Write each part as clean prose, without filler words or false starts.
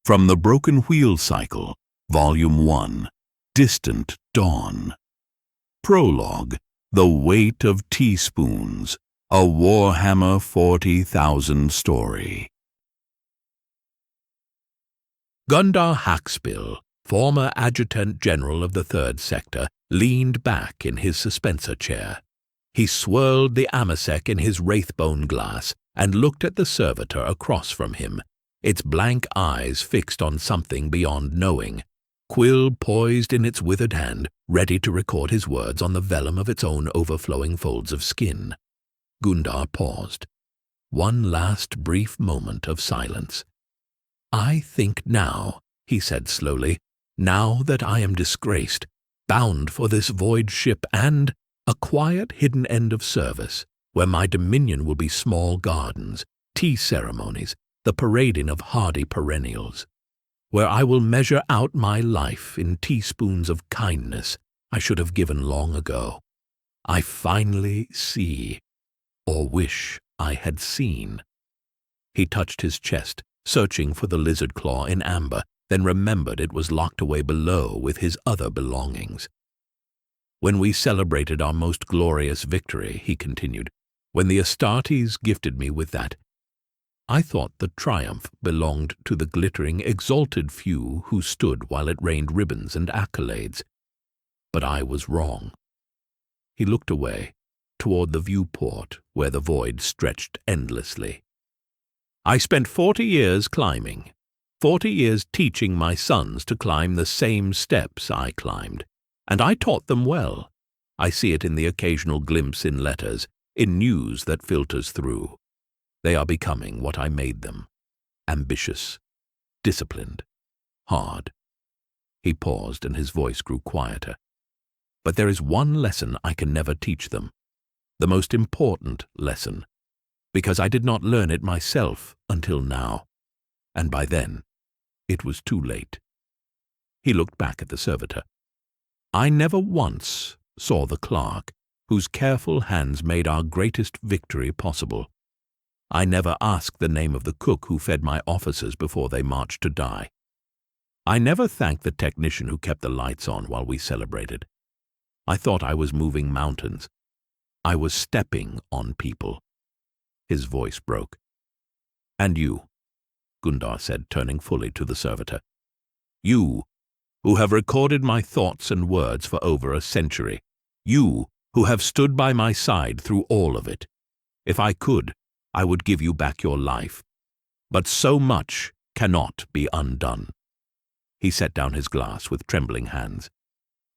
From the Broken Wheel Cycle, Volume 1, Distant Dawn. Prologue, The Weight of Teaspoons, a Warhammer 40,000 story. Gundar Hackspill, former Adjutant General of the 3rd Sector, leaned back in his suspensor chair. He swirled the amasec in his wraithbone glass and looked at the servitor across from him, its blank eyes fixed on something beyond knowing, quill poised in its withered hand, ready to record his words on the vellum of its own overflowing folds of skin. Gundar paused. One last brief moment of silence. "I think now," he said slowly, "now that I am disgraced, bound for this void ship and a quiet hidden end of service, where my dominion will be small gardens, tea ceremonies, the parading of hardy perennials, where I will measure out my life in teaspoons of kindness I should have given long ago. I finally see, or wish I had seen." He touched his chest, searching for the lizard claw in amber, then remembered it was locked away below with his other belongings. "When we celebrated our most glorious victory," he continued, "when the Astartes gifted me with that, I thought the triumph belonged to the glittering, exalted few who stood while it rained ribbons and accolades. But I was wrong." He looked away, toward the viewport where the void stretched endlessly. "I spent 40 years climbing, 40 years teaching my sons to climb the same steps I climbed, and I taught them well. I see it in the occasional glimpse in letters, in news that filters through. They are becoming what I made them, ambitious, disciplined, hard." He paused and his voice grew quieter. "But there is one lesson I can never teach them, the most important lesson, because I did not learn it myself until now, and by then it was too late." He looked back at the servitor. "I never once saw the clerk whose careful hands made our greatest victory possible. I never asked the name of the cook who fed my officers before they marched to die. I never thanked the technician who kept the lights on while we celebrated. I thought I was moving mountains. I was stepping on people." His voice broke. "And you," Gundar said, turning fully to the servitor. "You, who have recorded my thoughts and words for over a century. You, who have stood by my side through all of it. If I could, I would give you back your life. But so much cannot be undone." He set down his glass with trembling hands.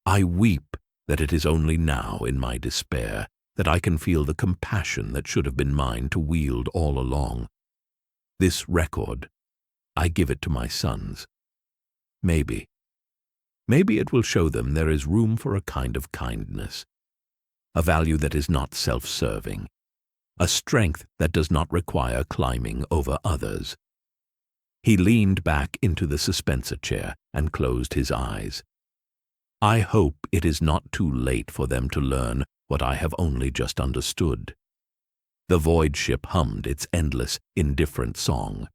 "I weep that it is only now, in my despair, that I can feel the compassion that should have been mine to wield all along. This record, I give it to my sons. Maybe it will show them there is room for a kind of kindness, a value that is not self-serving, a strength that does not require climbing over others." He leaned back into the suspensor chair and closed his eyes. "I hope it is not too late for them to learn what I have only just understood." The void ship hummed its endless, indifferent song.